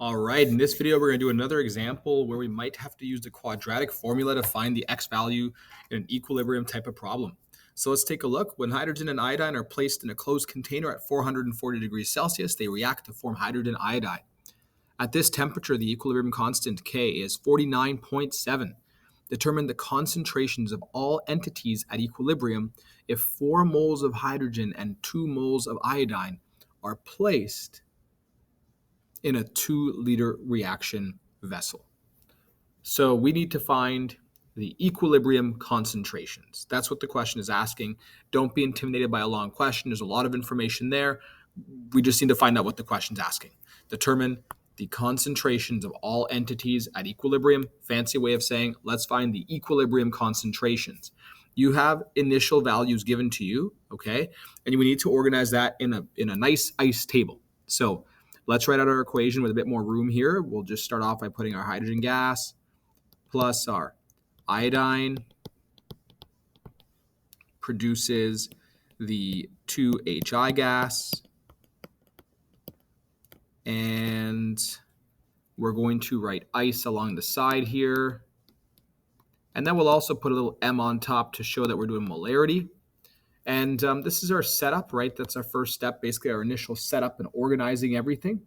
All right, in this video, we're going to do another example where we might have to use the quadratic formula to find the x value in an equilibrium type of problem. So let's take a look. When hydrogen and iodine are placed in a closed container at 440 degrees Celsius, they react to form hydrogen iodide. At this temperature, the equilibrium constant K is 49.7. Determine the concentrations of all entities at equilibrium if 4 moles of hydrogen and 2 moles of iodine are placed in a 2-liter reaction vessel. So we need to find the equilibrium concentrations. That's what the question is asking. Don't be intimidated by a long question. There's a lot of information there. We just need to find out what the question's asking. Determine the concentrations of all entities at equilibrium. Fancy way of saying, let's find the equilibrium concentrations. You have initial values given to you, okay? And we need to organize that in a nice ICE table. So let's write out our equation with a bit more room here. We'll just start off by putting our hydrogen gas plus our iodine produces the 2HI gas. And we're going to write ice along the side here. And then we'll also put a little M on top to show that we're doing molarity. And this is our setup, right? That's our first step, basically our initial setup and organizing everything.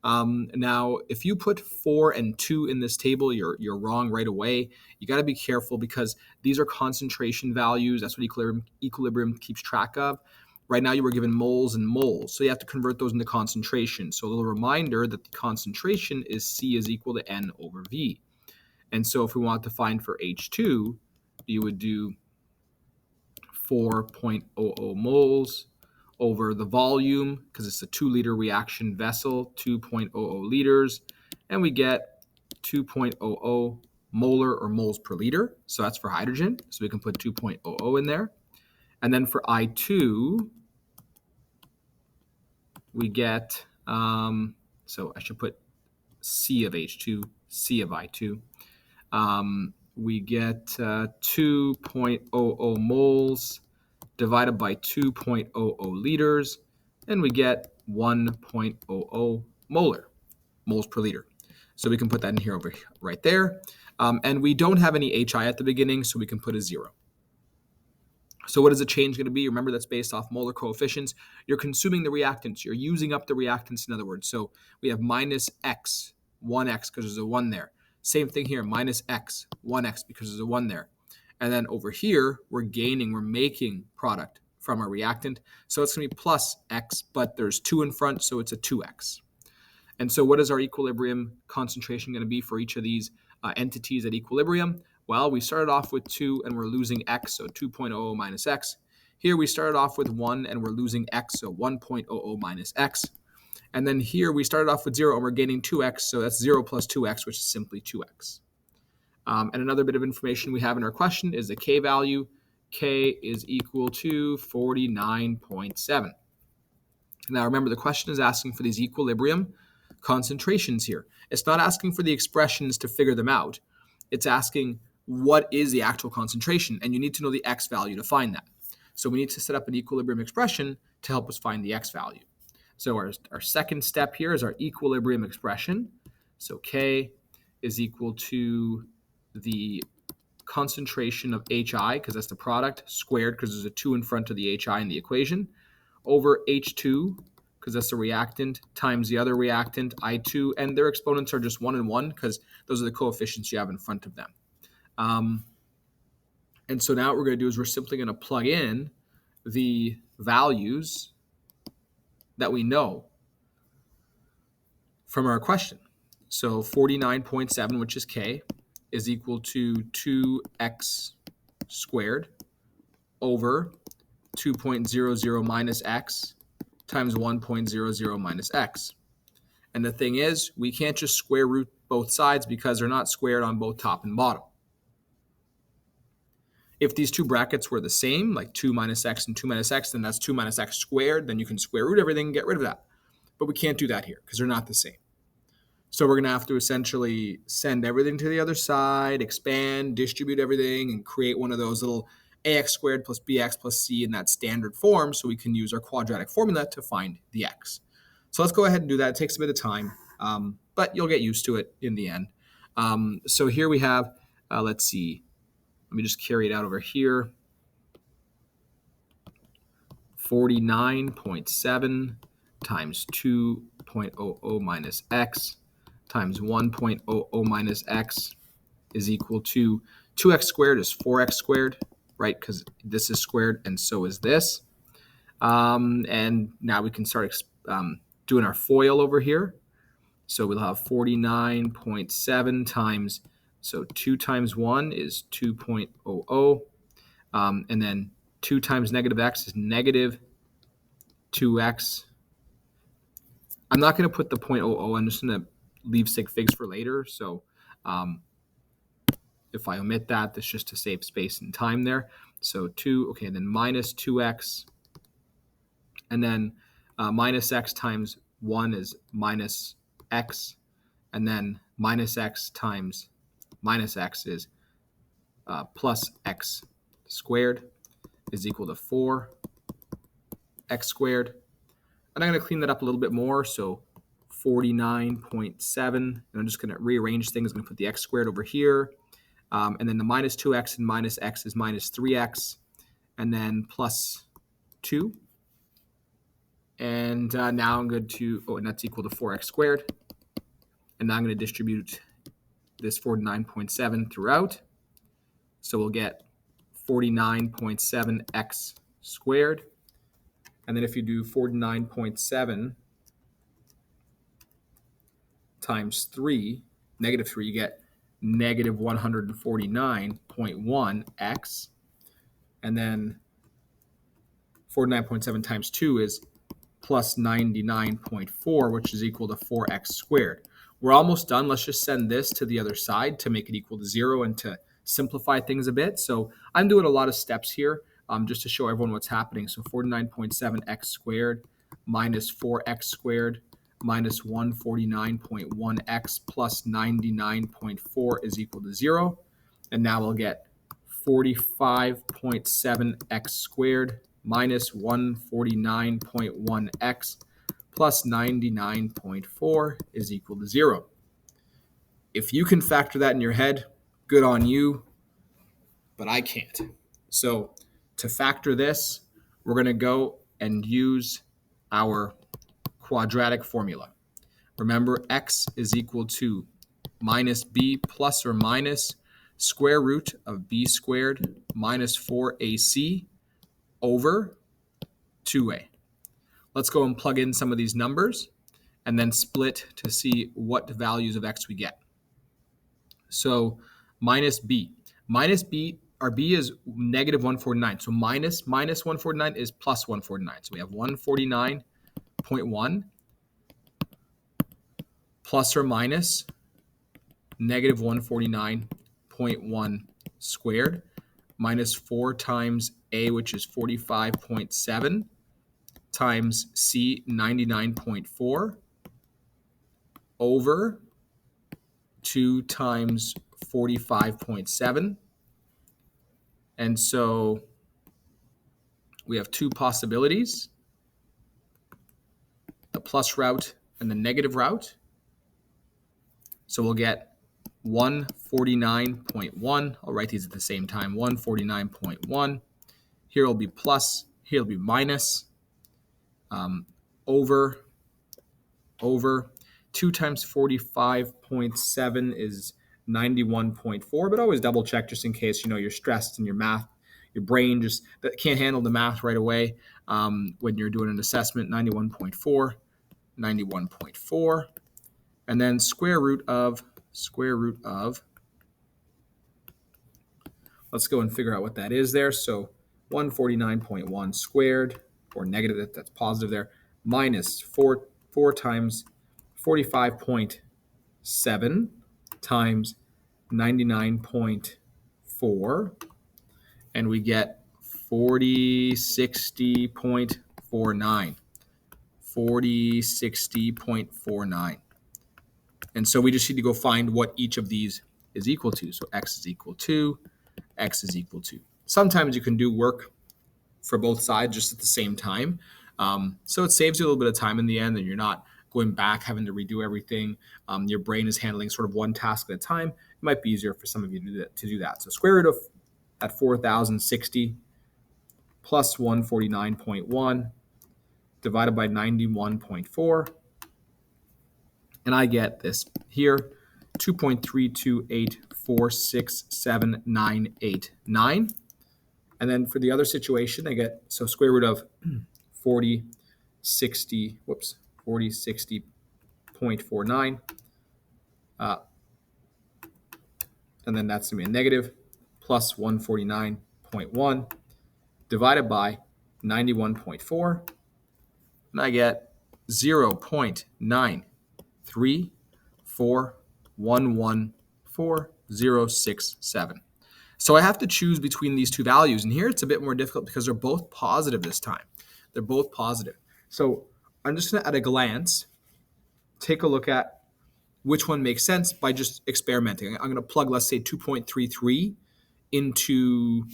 Now, if you put 4 and 2 in this table, you're wrong right away. You got to be careful because these are concentration values. That's what equilibrium keeps track of. Right now, you were given moles and moles, so you have to convert those into concentration. So a little reminder that the concentration is C is equal to N over V. And so if we want to find for H2, you would do 4.00 moles over the volume, because it's a 2-liter reaction vessel, 2.00 liters, and we get 2.00 molar or moles per liter. So that's for hydrogen. So we can put 2.00 in there. And then for I2, we get, so I should put C of H2, C of I2. We get 2.00 moles divided by 2.00 liters, and we get 1.00 moles per liter. So we can put that in here over right there. And we don't have any HI at the beginning, so we can put a 0. So what is the change going to be? Remember, that's based off molar coefficients. You're consuming the reactants. You're using up the reactants, in other words. So we have minus X, 1X, because there's a 1 there. Same thing here, minus X, 1X, because there's a 1 there. And then over here, we're making product from our reactant. So it's going to be plus X, but there's 2 in front, so it's a 2X. And so what is our equilibrium concentration going to be for each of these entities at equilibrium? Well, we started off with 2 and we're losing X, so 2.00 minus X. Here we started off with 1 and we're losing X, so 1.00 minus X. And then here we started off with 0 and we're gaining 2X, so that's 0 plus 2X, which is simply 2X. And another bit of information we have in our question is the K value. K is equal to 49.7. Now remember, the question is asking for these equilibrium concentrations here. It's not asking for the expressions to figure them out. It's asking what is the actual concentration, and you need to know the X value to find that. So we need to set up an equilibrium expression to help us find the X value. So our second step here is our equilibrium expression. So K is equal to the concentration of HI, because that's the product, squared, because there's a 2 in front of the HI in the equation, over H2, because that's the reactant, times the other reactant, I2, and their exponents are just 1 and 1, because those are the coefficients you have in front of them. And so now what we're going to do is we're simply going to plug in the values that we know from our question. So 49.7, which is K, is equal to 2X squared over 2.00 minus X times 1.00 minus X. And the thing is, we can't just square root both sides because they're not squared on both top and bottom. If these two brackets were the same, like 2 minus X and 2 minus X, then that's 2 minus X squared, then you can square root everything and get rid of that. But we can't do that here because they're not the same. So we're going to have to essentially send everything to the other side, expand, distribute everything, and create one of those little ax squared plus bx plus c in that standard form so we can use our quadratic formula to find the x. So let's go ahead and do that. It takes a bit of time. but you'll get used to it in the end. So here we have, let's see, let me just carry it out over here. 49.7 times 2.00 minus x times 1.00 minus x is equal to 2x squared is 4x squared, right? Because this is squared and so is this. And now we can start doing our FOIL over here. So we'll have 49.7 times, so 2 times 1 is 2.00. And then 2 times negative x is negative 2x. I'm not going to put the 0.00. I'm just going to leave sig figs for later. So if I omit that, that's just to save space and time there. So 2, okay, and then minus 2x. And then minus x times 1 is minus x. And then minus x times minus x is plus x squared is equal to 4x squared. And I'm going to clean that up a little bit more. So 49.7. And I'm just going to rearrange things. I'm going to put the x squared over here. And then the minus 2x and minus x is minus 3x. And then plus 2. And now I'm going to, and that's equal to 4x squared. And now I'm going to distribute this 49.7 throughout. So we'll get 49.7x squared. And then if you do 49.7 times 3, negative 3, you get negative 149.1x. And then 49.7 times 2 is plus 99.4, which is equal to 4x squared. We're almost done. Let's just send this to the other side to make it equal to 0 and to simplify things a bit. So I'm doing a lot of steps here just to show everyone what's happening. So 49.7x squared minus 4x squared minus 149.1x plus 99.4 is equal to 0. And now we'll get 45.7x squared minus 149.1x plus 99.4 is equal to 0. If you can factor that in your head, good on you, but I can't. So to factor this, we're going to go and use our quadratic formula. Remember, x is equal to minus b plus or minus square root of b squared minus 4ac over 2a. Let's go and plug in some of these numbers and then split to see what values of x we get. So minus b. Minus b, our b is negative 149. So minus 149 is plus 149. So we have 149.1 plus or minus negative 149.1 squared minus 4 times a, which is 45.7, times c, 99.4, over 2 times 45.7. And so we have two possibilities, the plus route and the negative route. So we'll get 149.1. I'll write these at the same time. 149.1. Here will be plus. Here will be minus. Over 2 times 45.7 is 91.4. But always double check just in case you're stressed and your brain just can't handle the math right away when you're doing an assessment. 91.4, 91.4. And then square root of, let's go and figure out what that is there. So 149.1 squared, or negative, that's positive there, minus 4 times 45.7 times 99.4, and we get 4060.49. 4060.49. And so we just need to go find what each of these is equal to. So x is equal to, x is equal to. Sometimes you can do work for both sides just at the same time. So it saves you a little bit of time in the end, and you're not going back, having to redo everything. Your brain is handling sort of one task at a time. It might be easier for some of you to do that. So square root of at 4,060 plus 149.1 divided by 91.4. And I get this here, 2.328467989. And then for the other situation, I get, so square root of 4060.49. And then that's going to be a negative plus 149.1 divided by 91.4. And I get 0.934114,067. So I have to choose between these two values. And here it's a bit more difficult because they're both positive this time. They're both positive. So I'm just going to, at a glance, take a look at which one makes sense by just experimenting. I'm going to plug, let's say, 2.33 into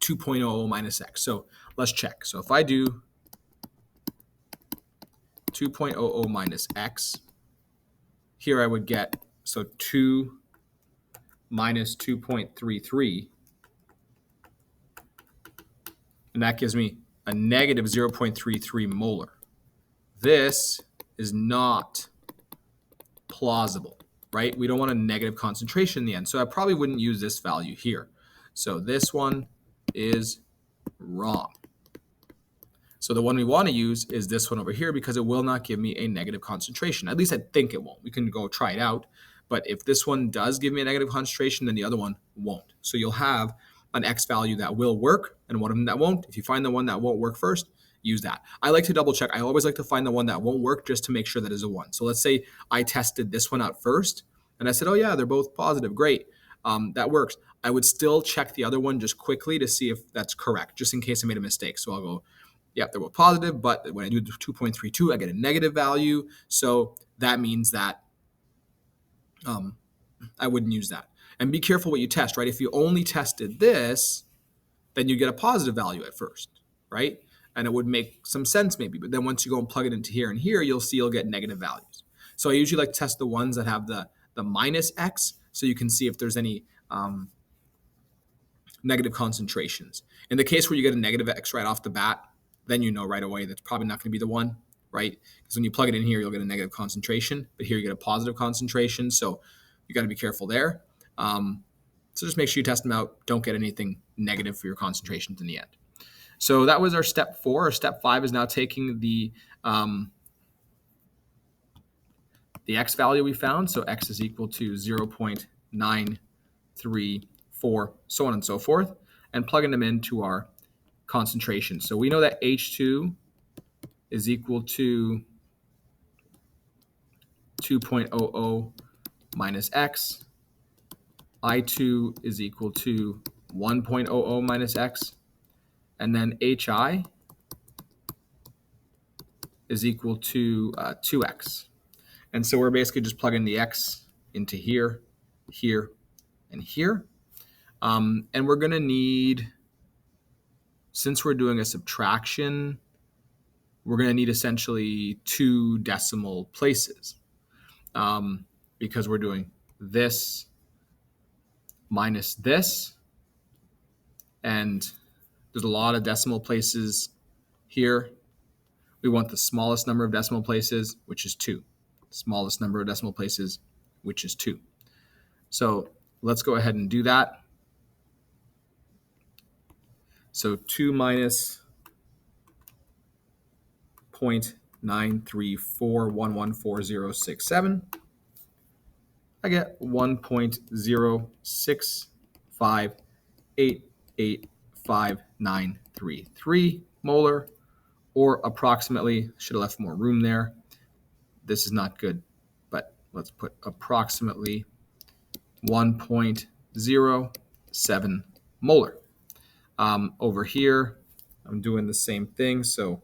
2.00 minus x. So let's check. So if I do 2.00 minus x, here I would get, so 2 minus 2.33, and that gives me a negative 0.33 molar. This is not plausible, right? We don't want a negative concentration in the end, so I probably wouldn't use this value here. So this one is wrong. So the one we want to use is this one over here because it will not give me a negative concentration. At least I think it won't. We can go try it out. But if this one does give me a negative concentration, then the other one won't. So you'll have an X value that will work and one of them that won't. If you find the one that won't work first, use that. I like to double check. I always like to find the one that won't work just to make sure that is a one. So let's say I tested this one out first and I said, oh yeah, they're both positive. Great. That works. I would still check the other one just quickly to see if that's correct, just in case I made a mistake. So I'll go, yeah, they're both positive, but when I do 2.32, I get a negative value. So that means that I wouldn't use that. And be careful what you test, right? If you only tested this, then you get a positive value at first, right? And it would make some sense maybe. But then once you go and plug it into here and here, you'll see you'll get negative values. So I usually like to test the ones that have the minus x, so you can see if there's any negative concentrations. In the case where you get a negative x right off the bat, then you know right away that's probably not going to be the one, right? Because when you plug it in here, you'll get a negative concentration, but here you get a positive concentration. So you got to be careful there. So just make sure you test them out. Don't get anything negative for your concentrations in the end. So that was our step 4. Our step 5 is now taking the x value we found. So x is equal to 0.934, so on and so forth, and plugging them into our concentration. So we know that H2 is equal to 2.00 minus x. I2 is equal to 1.00 minus x. And then HI is equal to 2x. And so we're basically just plugging the x into here, here, and here. And we're going to need, since we're doing a subtraction, we're going to need essentially 2 decimal places because we're doing this minus this. And there's a lot of decimal places here. We want the smallest number of decimal places, which is 2. Smallest number of decimal places, which is 2. So let's go ahead and do that. So 2 minus 0.934114067. I get 1.06588593 molar, or approximately, should have left more room there. This is not good, but let's put approximately 1.07 molar. Over here, I'm doing the same thing. So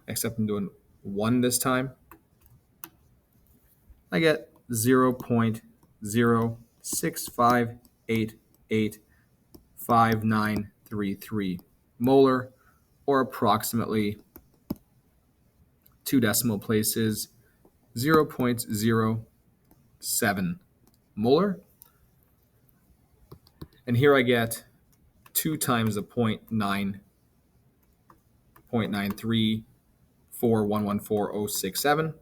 except I'm doing 1 this time. I get 0.06588593 molar, or approximately 2 decimal places, 0.07 molar. And here I get 2 times the 0.934114,067,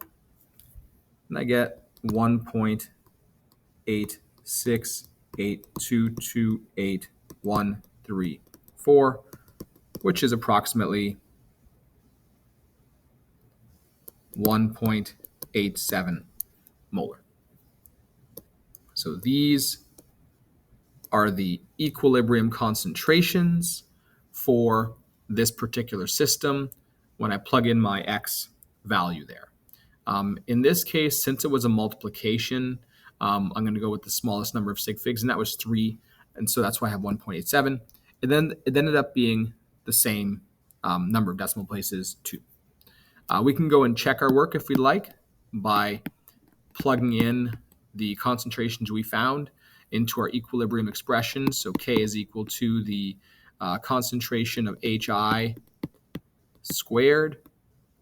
and I get 1.86822813, which is approximately 1.87 molar. So these are the equilibrium concentrations for this particular system when I plug in my X value there. In this case, since it was a multiplication, I'm going to go with the smallest number of sig figs, and that was 3. And so that's why I have 1.87. And then it ended up being the same number of decimal places, 2. We can go and check our work if we'd like by plugging in the concentrations we found into our equilibrium expression. So K is equal to the concentration of HI squared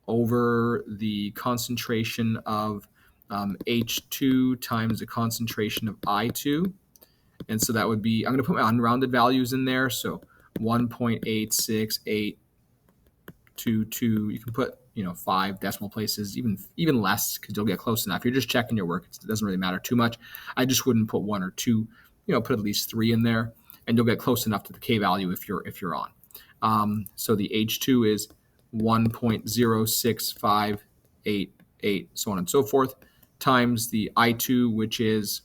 over the concentration of H2 times the concentration of I2. And so that would be, I'm going to put my unrounded values in there. So 1.86822. You can put 5 decimal places, even less, because you'll get close enough. You're just checking your work. It doesn't really matter too much. I just wouldn't put 1 or 2. Put at least 3 in there, and you'll get close enough to the K value if you're on. So the H2 is 1.06588, so on and so forth, times the I2, which is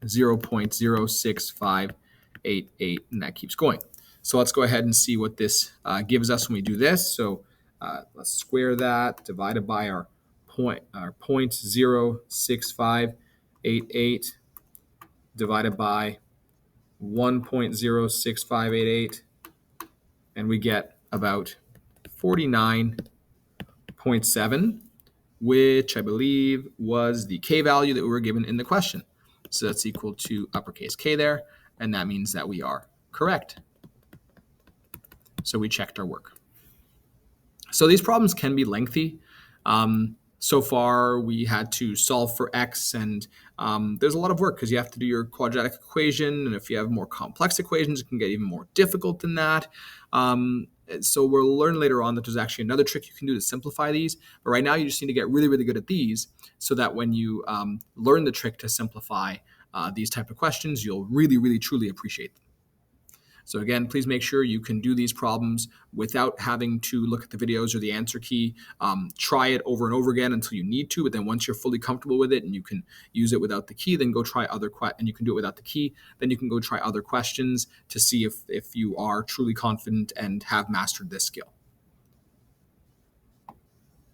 0.06588, and that keeps going. So let's go ahead and see what this gives us when we do this. So let's square that, divided by our 0.06588, divided by 1.06588, and we get about 49.7, which I believe was the K value that we were given in the question. So that's equal to uppercase K there, and that means that we are correct. So we checked our work. So these problems can be lengthy. So far, we had to solve for X, and there's a lot of work because you have to do your quadratic equation, and if you have more complex equations, it can get even more difficult than that. So we'll learn later on that there's actually another trick you can do to simplify these, but right now you just need to get really, really good at these so that when you learn the trick to simplify these type of questions, you'll really, really, truly appreciate them. So again, please make sure you can do these problems without having to look at the videos or the answer key. Try it over and over again until you need to, but then once you're fully comfortable with it and you can use it without the key, then go try and you can do it without the key, then you can go try other questions to see if you are truly confident and have mastered this skill.